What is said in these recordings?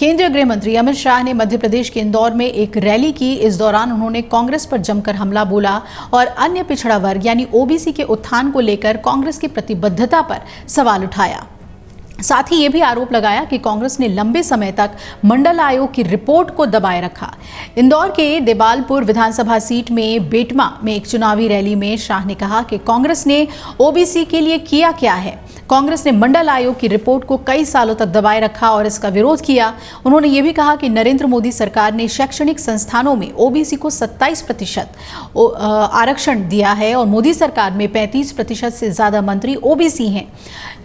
केंद्रीय गृह मंत्री अमित शाह ने मध्य प्रदेश के इंदौर में एक रैली की। इस दौरान उन्होंने कांग्रेस पर जमकर हमला बोला और अन्य पिछड़ा वर्ग यानी ओबीसी के उत्थान को लेकर कांग्रेस की प्रतिबद्धता पर सवाल उठाया। साथ ही ये भी आरोप लगाया कि कांग्रेस ने लंबे समय तक मंडल आयोग की रिपोर्ट को दबाए रखा। इंदौर के देबालपुर विधानसभा सीट में बेटमा में एक चुनावी रैली में शाह ने कहा कि कांग्रेस ने ओबीसी के लिए किया क्या है। कांग्रेस ने मंडल आयोग की रिपोर्ट को कई सालों तक दबाए रखा और इसका विरोध किया। उन्होंने ये भी कहा कि नरेंद्र मोदी सरकार ने शैक्षणिक संस्थानों में ओबीसी को 27% आरक्षण दिया है और मोदी सरकार में 35% से ज्यादा मंत्री ओबीसी हैं।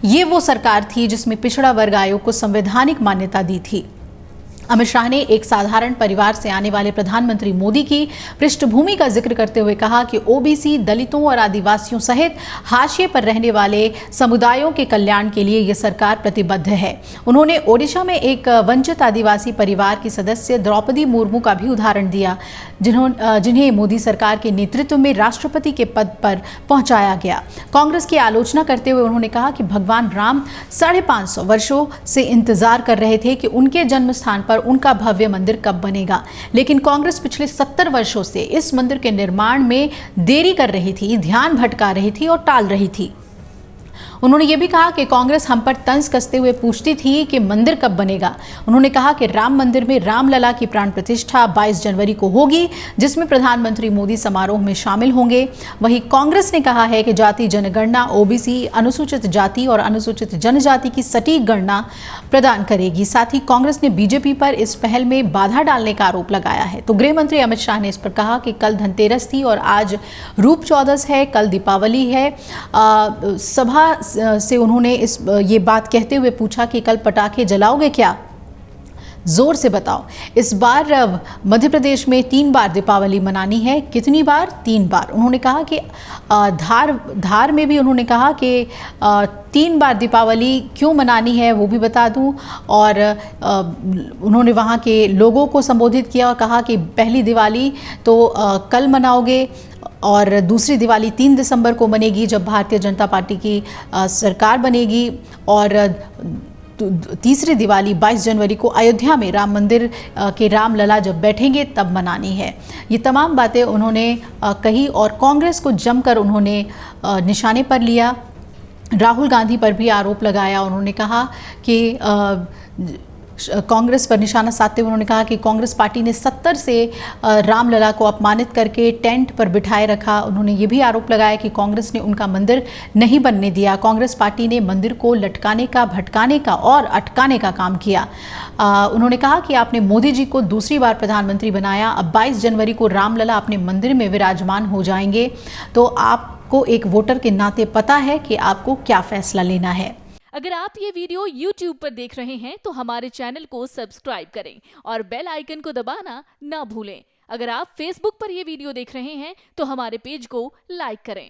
ये वो सरकार थी जिसमें पिछड़ा वर्ग आयोग को संवैधानिक मान्यता दी थी। अमित शाह ने एक साधारण परिवार से आने वाले प्रधानमंत्री मोदी की पृष्ठभूमि का जिक्र करते हुए कहा कि ओबीसी, दलितों और आदिवासियों सहित हाशिए पर रहने वाले समुदायों के कल्याण के लिए यह सरकार प्रतिबद्ध है। उन्होंने ओडिशा में एक वंचित आदिवासी परिवार की सदस्य द्रौपदी मुर्मू का भी उदाहरण दिया, जिन्हें मोदी सरकार के नेतृत्व में राष्ट्रपति के पद पर पहुंचाया गया। कांग्रेस की आलोचना करते हुए उन्होंने कहा कि भगवान राम 550 वर्षों से इंतजार कर रहे थे कि उनके जन्म स्थान पर उनका भव्य मंदिर कब बनेगा, लेकिन कांग्रेस पिछले 70 वर्षों से इस मंदिर के निर्माण में देरी कर रही थी, ध्यान भटका रही थी और टाल रही थी। उन्होंने ये भी कहा कि कांग्रेस हम पर तंज कसते हुए पूछती थी कि मंदिर कब बनेगा। उन्होंने कहा कि राम मंदिर में रामलला की प्राण प्रतिष्ठा 22 जनवरी को होगी, जिसमें प्रधानमंत्री मोदी समारोह में शामिल होंगे। वहीं कांग्रेस ने कहा है कि जाति जनगणना ओबीसी, अनुसूचित जाति और अनुसूचित जनजाति की सटीक गणना प्रदान करेगी। साथ ही कांग्रेस ने बीजेपी पर इस पहल में बाधा डालने का आरोप लगाया है। तो गृह मंत्री अमित शाह ने इस पर कहा कि कल धनतेरस थी और आज रूप चौदस है, कल दीपावली है। सभा से उन्होंने ये बात कहते हुए पूछा कि कल पटाखे जलाओगे क्या? जोर से बताओ। इस बार मध्य प्रदेश में 3 बार दीपावली मनानी है। कितनी बार? 3 बार। उन्होंने कहा कि धार में भी उन्होंने कहा कि 3 बार दीपावली क्यों मनानी है वो भी बता दूं। और उन्होंने वहाँ के लोगों को संबोधित किया और कहा कि पहली दिवाली तो कल मनाओगे और दूसरी दिवाली 3 दिसंबर को मनेगी जब भारतीय जनता पार्टी की सरकार बनेगी, और तीसरी दिवाली 22 जनवरी को अयोध्या में राम मंदिर के रामलला जब बैठेंगे तब मनानी है। ये तमाम बातें उन्होंने कही और कांग्रेस को जमकर उन्होंने निशाने पर लिया। राहुल गांधी पर भी आरोप लगाया। उन्होंने कहा कि कांग्रेस पर निशाना साधते हुए उन्होंने कहा कि कांग्रेस पार्टी ने 70 से रामलला को अपमानित करके टेंट पर बिठाए रखा। उन्होंने ये भी आरोप लगाया कि कांग्रेस ने उनका मंदिर नहीं बनने दिया। कांग्रेस पार्टी ने मंदिर को लटकाने का, भटकाने का और अटकाने का काम किया। उन्होंने कहा कि आपने मोदी जी को दूसरी बार प्रधानमंत्री बनाया, अब 22 जनवरी को रामलला अपने मंदिर में विराजमान हो जाएंगे, तो आपको एक वोटर के नाते पता है कि आपको क्या फैसला लेना है। अगर आप ये वीडियो YouTube पर देख रहे हैं तो हमारे चैनल को सब्सक्राइब करें और बेल आइकन को दबाना ना भूलें। अगर आप Facebook पर ये वीडियो देख रहे हैं तो हमारे पेज को लाइक करें।